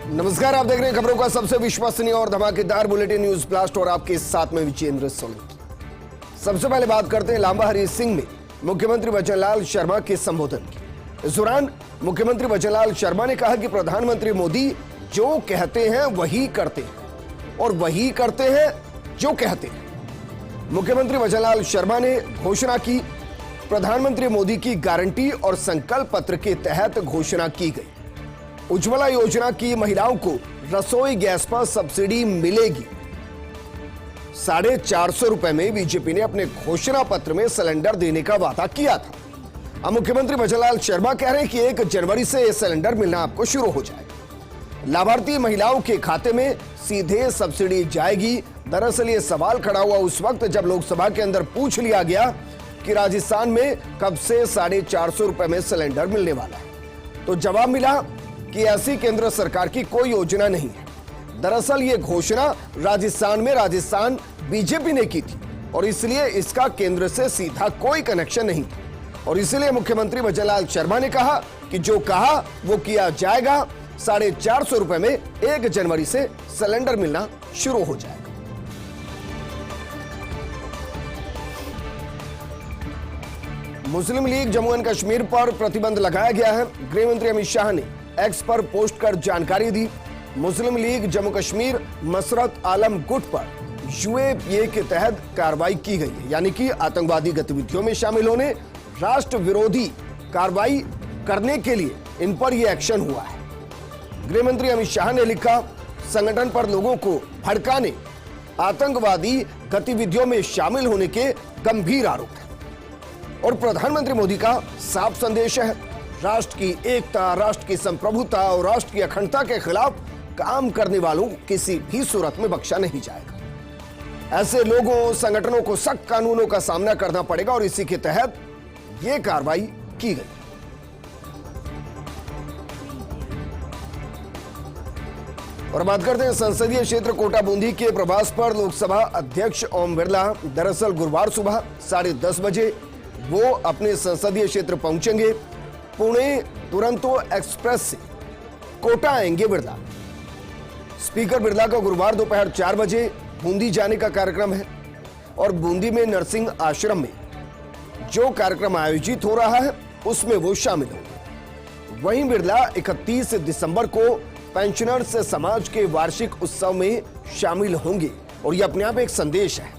नमस्कार, आप देख रहे हैं खबरों का सबसे विश्वसनीय और धमाकेदार बुलेटिन न्यूज ब्लास्ट और आपके साथ में विजेंद्र सोलंकी। सबसे पहले बात करते हैं लांबा हरी सिंह में मुख्यमंत्री भजनलाल शर्मा के संबोधन की। इस दौरान मुख्यमंत्री भजनलाल शर्मा ने कहा कि प्रधानमंत्री मोदी जो कहते हैं वही करते हैं और वही करते हैं जो कहते हैं। मुख्यमंत्री भजनलाल शर्मा ने घोषणा की, प्रधानमंत्री मोदी की गारंटी और संकल्प पत्र के तहत घोषणा की गई। उज्ज्वला योजना की महिलाओं को रसोई गैस पर सब्सिडी मिलेगी। 450 रुपए में बीजेपी ने अपने घोषणा पत्र में सिलेंडर देने का वादा किया था। अब मुख्यमंत्री भजनलाल शर्मा कह रहे हैं कि 1 जनवरी से यह सिलेंडर मिलना आपको शुरू हो जाएगा। लाभार्थी महिलाओं के खाते में सीधे सब्सिडी जाएगी। दरअसल ये सवाल खड़ा हुआ उस वक्त जब लोकसभा के अंदर पूछ लिया गया कि राजस्थान में कब से 450 रुपए में सिलेंडर मिलने वाला है, तो जवाब मिला कि ऐसी केंद्र सरकार की कोई योजना नहीं है। दरअसल ये घोषणा राजस्थान बीजेपी ने की थी और इसलिए इसका केंद्र से सीधा कोई कनेक्शन नहीं था और इसलिए मुख्यमंत्री भजनलाल शर्मा ने कहा कि जो कहा वो किया जाएगा। 450 रुपए में 1 जनवरी से सिलेंडर मिलना शुरू हो जाएगा। मुस्लिम लीग जम्मू एंड कश्मीर पर प्रतिबंध लगाया गया है। गृह मंत्री अमित शाह ने एक्स पर पोस्ट कर जानकारी दी। मुस्लिम लीग जम्मू कश्मीर मसरत आलम गुट पर यूएपीए के तहत कार्रवाई की गई है, यानी कि आतंकवादी गतिविधियों में शामिल होने, राष्ट्र विरोधी कार्रवाई करने के लिए इन पर यह एक्शन हुआ है। गृह मंत्री अमित शाह ने लिखा, संगठन पर लोगों को भड़काने, आतंकवादी गतिविधियों में शामिल होने के गंभीर आरोप है और प्रधानमंत्री मोदी का साफ संदेश है, राष्ट्र की एकता, राष्ट्र की संप्रभुता और राष्ट्र की अखंडता के खिलाफ काम करने वालों को किसी भी सूरत में बख्शा नहीं जाएगा। ऐसे लोगों, संगठनों को सख्त कानूनों का सामना करना पड़ेगा और इसी के तहत यह कार्रवाई की गई। और बात करते हैं संसदीय क्षेत्र कोटा बूंदी के प्रवास पर लोकसभा अध्यक्ष ओम बिरला। दरअसल गुरुवार सुबह 10:30 बजे वो अपने संसदीय क्षेत्र पहुंचेंगे। पुणे दुरंतो एक्सप्रेस से कोटा आएंगे बिरला। स्पीकर बिरला का गुरुवार दोपहर 4 बजे बूंदी जाने का कार्यक्रम है और बूंदी में नरसिंह आश्रम में जो कार्यक्रम आयोजित हो रहा है उसमें वो शामिल होंगे। वहीं बिरला 31 दिसंबर को पेंशनर्स समाज के वार्षिक उत्सव में शामिल होंगे और यह अपने आप एक संदेश है।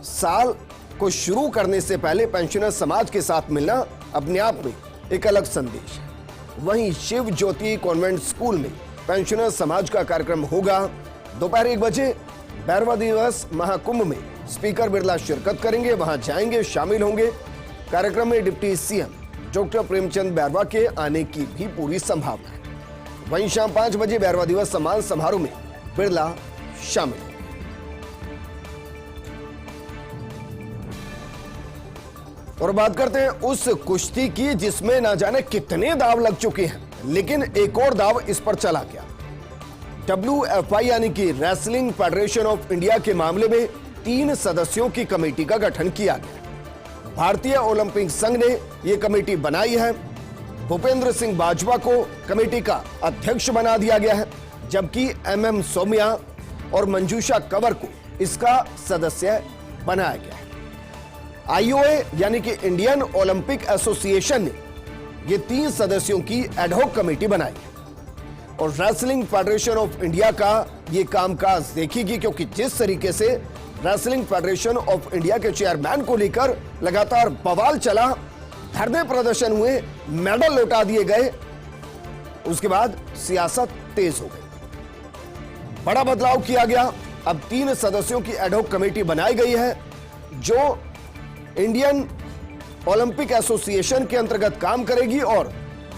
साल को शुरू करने से पहले पेंशनर समाज के साथ मिलना अपने आप में एक अलग संदेश है। वहीं शिव ज्योति कॉन्वेंट स्कूल में पेंशनर समाज का कार्यक्रम होगा। दोपहर 1 बजे बैरवा दिवस महाकुंभ में स्पीकर बिरला शिरकत करेंगे, वहां जाएंगे, शामिल होंगे। कार्यक्रम में deputy CM doctor Premchand Bairwa के आने की भी पूरी संभावना है। वहीं शाम 5 बजे बैरवा दिवस सम्मान समारोह में बिरला शामिल होंगे। और बात करते हैं उस कुश्ती की जिसमें ना जाने कितने दाव लग चुके हैं, लेकिन एक और दाव इस पर चला गया। WFI यानी कि रेसलिंग फेडरेशन ऑफ इंडिया के मामले में 3 सदस्यों की कमेटी का गठन किया गया। भारतीय ओलंपिक संघ ने यह कमेटी बनाई है। भूपेंद्र सिंह बाजवा को कमेटी का अध्यक्ष बना दिया गया है, जबकि MM सौम्या और मंजूषा कंवर को इसका सदस्य बनाया गया है। IOA यानी कि इंडियन ओलंपिक एसोसिएशन ने ये 3 सदस्यों की एडहॉक कमेटी बनाई है और रेसलिंग फेडरेशन ऑफ इंडिया का ये कामकाज देखेगी, क्योंकि जिस तरीके से रेसलिंग फेडरेशन ऑफ इंडिया के चेयरमैन को लेकर लगातार बवाल चला, धरने प्रदर्शन हुए, मेडल लौटा दिए गए, उसके बाद सियासत तेज हो गई। बड़ा बदलाव किया गया। अब 3 सदस्यों की एडहॉक कमेटी बनाई गई है जो इंडियन ओलंपिक एसोसिएशन के अंतर्गत काम करेगी और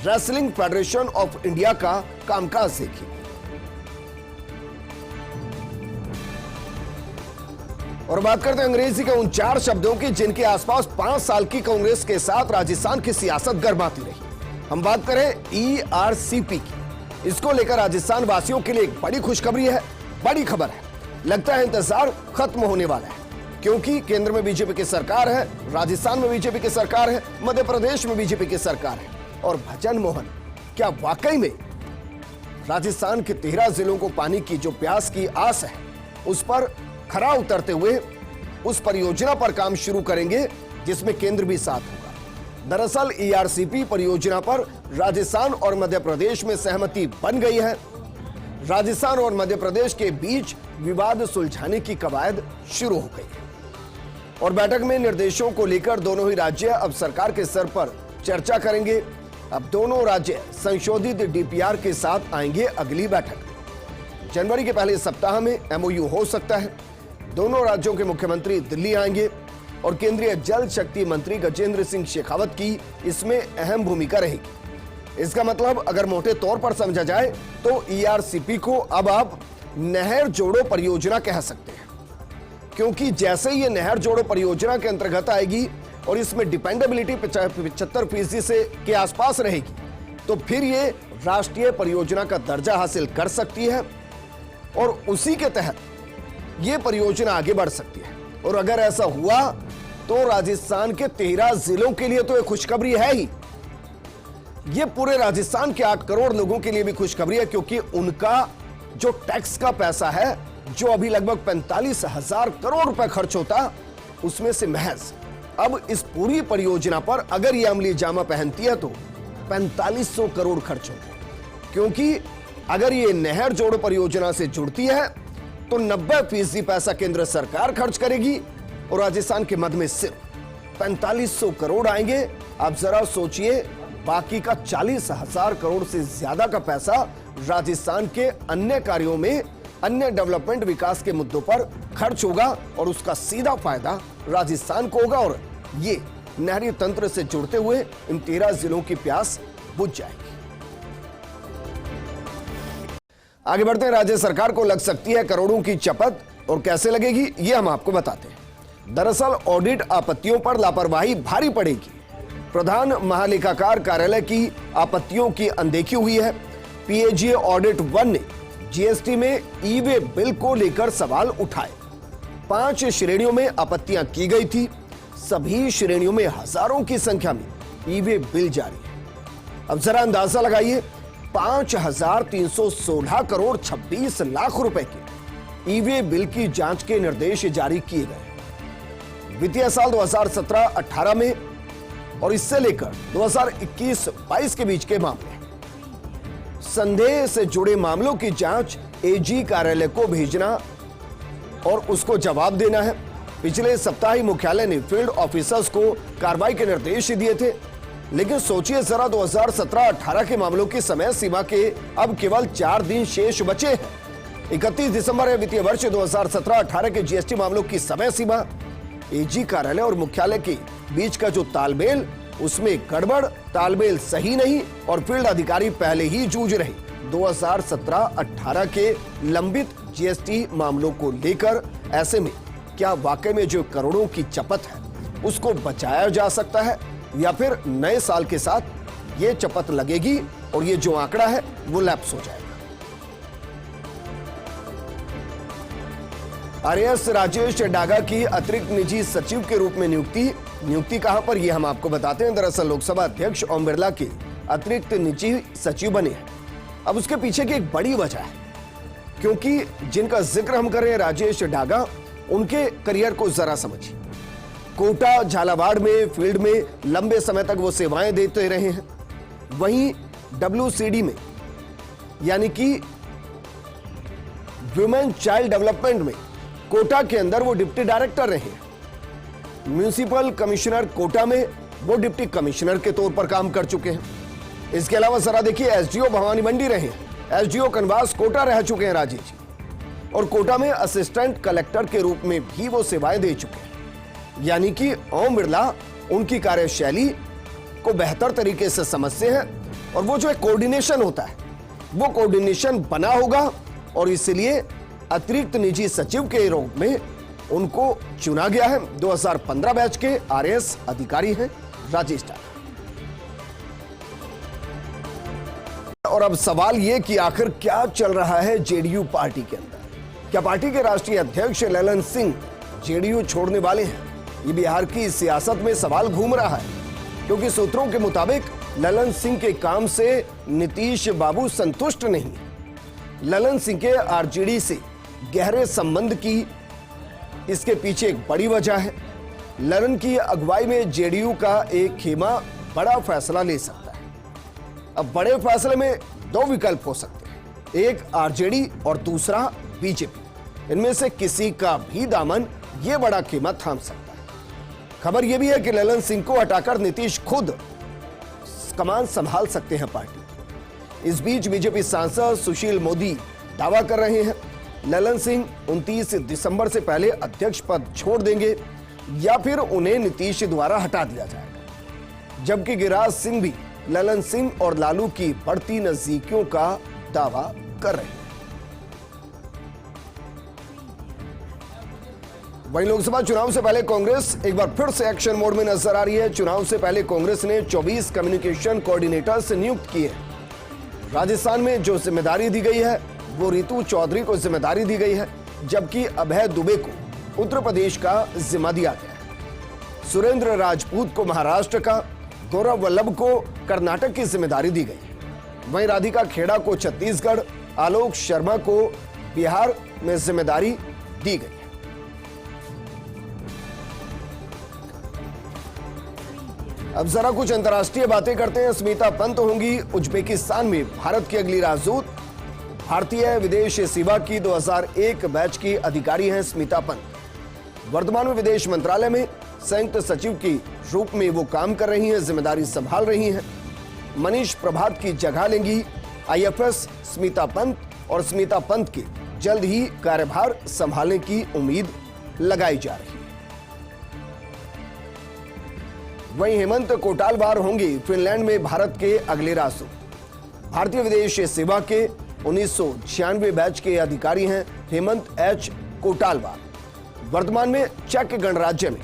रेसलिंग फेडरेशन ऑफ इंडिया का कामकाज देखेगी। और बात करते हैं अंग्रेजी के उन 4 शब्दों की जिनके आसपास 5 साल की कांग्रेस के साथ राजस्थान की सियासत गर्माती रही। हम बात करें ERCP की। इसको लेकर राजस्थान वासियों के लिए एक बड़ी खुशखबरी है, बड़ी खबर है। लगता है इंतजार खत्म होने वाला है, क्योंकि केंद्र में बीजेपी की सरकार है, राजस्थान में बीजेपी की सरकार है, मध्य प्रदेश में बीजेपी की सरकार है और भजन मोहन क्या वाकई में राजस्थान के 13 जिलों को पानी की जो प्यास की आस है उस पर खरा उतरते हुए उस परियोजना पर काम शुरू करेंगे जिसमें केंद्र भी साथ होगा। दरअसल ईआरसीपी परियोजना पर राजस्थान और मध्य प्रदेश में सहमति बन गई है। राजस्थान और मध्य प्रदेश के बीच विवाद सुलझाने की कवायद शुरू हो गई है और बैठक में निर्देशों को लेकर दोनों ही राज्य अब सरकार के स्तर पर चर्चा करेंगे। अब दोनों राज्य संशोधित डीपीआर के साथ आएंगे अगली बैठक। जनवरी के पहले सप्ताह में एमओयू हो सकता है। दोनों राज्यों के मुख्यमंत्री दिल्ली आएंगे और केंद्रीय जल शक्ति मंत्री गजेंद्र सिंह शेखावत की इसमें अहम भूमिका रहेगी। इसका मतलब अगर मोटे तौर पर समझा जाए तो ईआरसीपी को अब आप नहर जोड़ो परियोजना कह सकते हैं, क्योंकि जैसे ये नहर जोड़ो परियोजना के अंतर्गत आएगी और इसमें डिपेंडेबिलिटी 75% से के आसपास रहेगी तो फिर ये राष्ट्रीय परियोजना का दर्जा हासिल कर सकती है और उसी के तहत ये परियोजना आगे बढ़ सकती है। और अगर ऐसा हुआ तो राजस्थान के 13 जिलों के लिए तो ये खुशखबरी है ही, ये पूरे राजस्थान के 8 करोड़ लोगों के लिए भी खुशखबरी है, क्योंकि उनका जो टैक्स का पैसा है जो अभी लगभग 45,000 करोड़ रुपए खर्च होता, उसमें से महज अब इस पूरी परियोजना पर अगर यह अमली जामा पहनती है तो 4500 करोड़ खर्च होंगे, क्योंकि अगर ये नहर जोड़ो परियोजना से जुड़ती है तो 90% पैसा केंद्र सरकार खर्च करेगी और राजस्थान के मद में सिर्फ 4500 करोड़ आएंगे। आप जरा सोचिए, बाकी का 40,000 करोड़ से ज्यादा का पैसा राजस्थान के अन्य कार्यों में, अन्य डेवलपमेंट विकास के मुद्दों पर खर्च होगा और उसका सीधा फायदा राजस्थान को होगा और ये नहरी तंत्र से जुड़ते हुए इन 13 जिलों की प्यास बुझ जाएगी। आगे बढ़ते हैं। राज्य सरकार को लग सकती है करोड़ों की चपत, और कैसे लगेगी ये हम आपको बताते हैं। दरअसल ऑडिट आपत्तियों पर लापरवाही भारी पड़ेगी। प्रधान महालेखाकार कार्यालय की आपत्तियों की अनदेखी हुई है। पीएजीए ऑडिट 1 ने जीएसटी में ई-वे बिल को लेकर सवाल उठाए। 5 श्रेणियों में आपत्तियां की गई थी। सभी श्रेणियों में हजारों की संख्या में ई-वे बिल जारी है। अब जरा अंदाजा लगाइए, 5,316 करोड़ 26 लाख रुपए के ई-वे बिल की जांच के निर्देश जारी किए गए वित्तीय साल 2017-18 में और इससे लेकर 2021-22 के बीच के मामले। संदेह से जुड़े मामलों की जांच एजी कार्यालय को भेजना और उसको जवाब देना है। पिछले सप्ताह ही मुख्यालय ने फील्ड ऑफिसर्स को कार्रवाई के निर्देश दिए थे, लेकिन सोचिए जरा 2017-18 के मामलों की समय सीमा के अब केवल 4 दिन शेष बचे हैं। 31 दिसंबर है वित्तीय वर्ष 2017-18 के जीएसटी मामलों की समय सीमा। एजी कार्यालय और मुख्यालय के बीच का जो तालमेल, उसमें गड़बड़, तालमेल सही नहीं और फील्ड अधिकारी पहले ही जूझ रहे 2017-18 के लंबित जीएसटी मामलों को लेकर। ऐसे में क्या वाकई में जो करोड़ों की चपत है उसको बचाया जा सकता है, या फिर नए साल के साथ ये चपत लगेगी और ये जो आंकड़ा है वो लैप्स हो जाएगा। आरएएस राजेश डागा की अतिरिक्त निजी सचिव के रूप में नियुक्ति कहां पर, ये हम आपको बताते हैं। दरअसल लोकसभा अध्यक्ष ओम बिरला के अतिरिक्त निजी सचिव बने हैं। अब उसके पीछे की एक बड़ी वजह है, क्योंकि जिनका जिक्र हम कर रहे हैं राजेश डागा, उनके करियर को जरा समझिए। कोटा झालावाड़ में फील्ड में लंबे समय तक वो सेवाएं देते रहे हैं। वहीं डब्ल्यूसीडी में यानी कि वुमेन चाइल्ड डेवलपमेंट में कोटा के अंदर वो डिप्टी डायरेक्टर रहे हैं। म्युनिसिपल कमिश्नर कोटा में वो डिप्टी कमिश्नर के तौर पर काम कर चुके हैं। इसके अलावा जरा देखिए, एसडीओ भवानी मंडी रहे हैं, एसडीओ कनवास कोटा रह चुके हैं राजेश जी, और कोटा में असिस्टेंट कलेक्टर के रूप में भी वो सेवाएं दे चुके हैं। यानी कि ओम बिरला उनकी कार्यशैली को बेहतर तरीके से समझते हैं और वो जो एक कोऑर्डिनेशन होता है वो कोऑर्डिनेशन बना होगा, और इसलिए अतिरिक्त निजी सचिव के रूप में उनको चुना गया है। 2015 बैच के आरएएस अधिकारी हैं राजेश डागा। और अब सवाल यह कि आखिर क्या चल रहा है जेडीयू पार्टी के अंदर। क्या पार्टी के राष्ट्रीय अध्यक्ष ललन सिंह जेडीयू छोड़ने वाले हैं? ये बिहार की सियासत में सवाल घूम रहा है, क्योंकि सूत्रों के मुताबिक ललन सिंह के काम से नीतीश बाबू संतुष्ट नहीं। ललन सिंह के आरजेडी से गहरे संबंध की इसके पीछे एक बड़ी वजह है। ललन की अगुवाई में जेडीयू का एक खेमा बड़ा फैसला ले सकता है। अब बड़े फैसले में दो विकल्प हो सकते हैं, एक आरजेडी और दूसरा बीजेपी। इनमें से किसी का भी दामन यह बड़ा खेमा थाम सकता है। खबर यह भी है कि ललन सिंह को हटाकर नीतीश खुद कमान संभाल सकते हैं पार्टी। इस बीच बीजेपी सांसद सुशील मोदी दावा कर रहे हैं ललन सिंह 29 दिसंबर से पहले अध्यक्ष पद छोड़ देंगे या फिर उन्हें नीतीश द्वारा हटा दिया जाएगा। जबकि गिरिराज सिंह भी ललन सिंह और लालू की बढ़ती नजदीकियों का दावा कर रहे हैं। वहीं लोकसभा चुनाव से पहले कांग्रेस एक बार फिर से एक्शन मोड में नजर आ रही है। चुनाव से पहले कांग्रेस ने 24 कम्युनिकेशन कोऑर्डिनेटर्स नियुक्त किए। राजस्थान में जो जिम्मेदारी दी गई है वो रितु चौधरी को जिम्मेदारी दी गई है, जबकि अभय दुबे को उत्तर प्रदेश का जिम्मा दिया गया है। सुरेंद्र राजपूत को महाराष्ट्र का, गौरव वल्लभ को कर्नाटक की जिम्मेदारी दी गई। वहीं राधिका खेड़ा को छत्तीसगढ़, आलोक शर्मा को बिहार में जिम्मेदारी दी गई। अब जरा कुछ अंतर्राष्ट्रीय बातें करते हैं। स्मिता पंत होंगी उज्बेकिस्तान में भारत की अगली राजदूत। भारतीय विदेश सेवा की 2001 बैच की अधिकारी हैं स्मिता पंत। वर्तमान में विदेश मंत्रालय में संयुक्त सचिव के रूप में वो काम कर रही हैं, जिम्मेदारी संभाल रही हैं। मनीष प्रभात की जगह लेंगी आईएफएस स्मिता पंत, और स्मिता पंत के जल्द ही कार्यभार संभालने की उम्मीद लगाई जा रही है। वहीं हेमंत कोटालवार होंगे फिनलैंड में भारत के अगले राजदूत। भारतीय विदेश सेवा के 1996 बैच के अधिकारी हैं हेमंत एच कोटालवार। वर्तमान में चेक गणराज्य में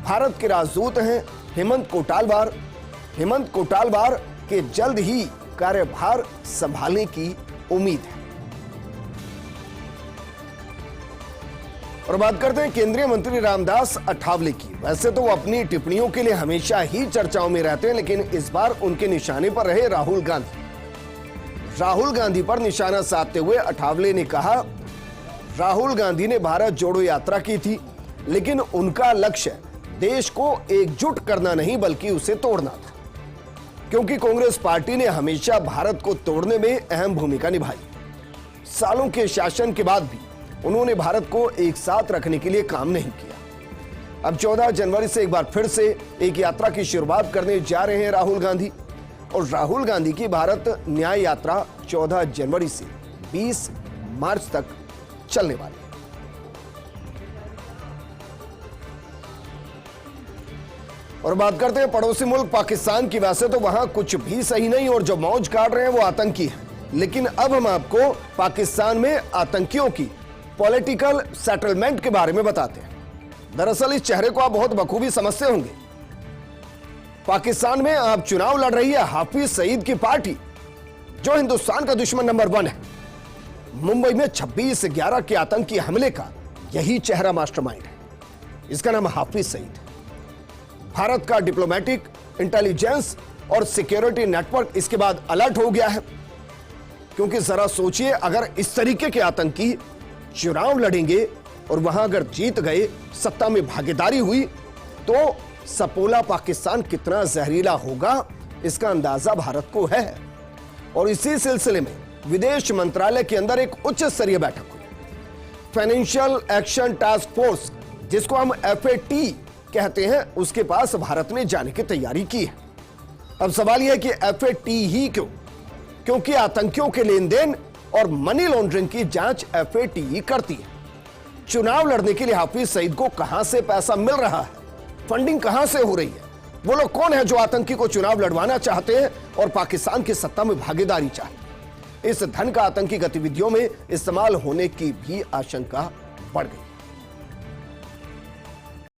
भारत के राजदूत हैं हेमंत कोटालवार। हेमंत कोटालवार के जल्द ही कार्यभार संभालने की उम्मीद है। और बात करते हैं केंद्रीय मंत्री रामदास अठावले की। वैसे तो वो अपनी टिप्पणियों के लिए हमेशा ही चर्चाओं में रहते हैं, लेकिन इस बार उनके निशाने पर रहे राहुल गांधी। राहुल गांधी पर निशाना साधते हुए अठावले ने कहा, राहुल गांधी ने भारत जोड़ो यात्रा की थी, लेकिन उनका लक्ष्य देश को एकजुट करना नहीं बल्कि उसे तोड़ना था, क्योंकि कांग्रेस पार्टी ने हमेशा भारत को तोड़ने में अहम भूमिका निभाई। सालों के शासन के बाद भी उन्होंने भारत को एक साथ रखने के लिए काम नहीं किया। अब 14 जनवरी से एक बार फिर से एक यात्रा की शुरुआत करने जा रहे हैं राहुल गांधी, और राहुल गांधी की भारत न्याय यात्रा 14 जनवरी से 20 मार्च तक चलने वाली है। और बात करते हैं पड़ोसी मुल्क पाकिस्तान की। वैसे तो वहां कुछ भी सही नहीं और जो मौज काट रहे हैं वो आतंकी है, लेकिन अब हम आपको पाकिस्तान में आतंकियों की पॉलिटिकल सेटलमेंट के बारे में बताते हैं। दरअसल इस चेहरे को आप बहुत बखूबी समझते होंगे। पाकिस्तान में आप चुनाव लड़ रही है हाफिज सईद की पार्टी, जो हिंदुस्तान का दुश्मन नंबर 1 है। मुंबई में 26/11 के आतंकी हमले का यही चेहरा मास्टरमाइंड है। इसका नाम हाफिज सईद। भारत का डिप्लोमेटिक, इंटेलिजेंस और सिक्योरिटी नेटवर्क इसके बाद अलर्ट हो गया है, क्योंकि जरा सोचिए, अगर इस तरीके के आतंकी चुनाव लड़ेंगे और वहां अगर जीत गए, सत्ता में भागीदारी हुई, तो सपोला पाकिस्तान कितना जहरीला होगा इसका अंदाजा भारत को है। और इसी सिलसिले में विदेश मंत्रालय के अंदर एक उच्च स्तरीय बैठक हुई। फाइनेंशियल एक्शन टास्क फोर्स, जिसको हम FAT कहते हैं, उसके पास भारत ने जाने की तैयारी की है। अब सवाल यह है कि FAT ही क्यों? क्योंकि आतंकियों के लेन देन और मनी लॉन्ड्रिंग की जांच FAT ही करती है। चुनाव लड़ने के लिए हाफिज सईद को कहां से पैसा मिल रहा है, फंडिंग कहां से हो रही है, वो लोग कौन है जो आतंकी को चुनाव लड़वाना चाहते हैं और पाकिस्तान की सत्ता में भागीदारी चाहते हैं। इस धन का आतंकी गतिविधियों में इस्तेमाल होने की भी आशंका बढ़ गई।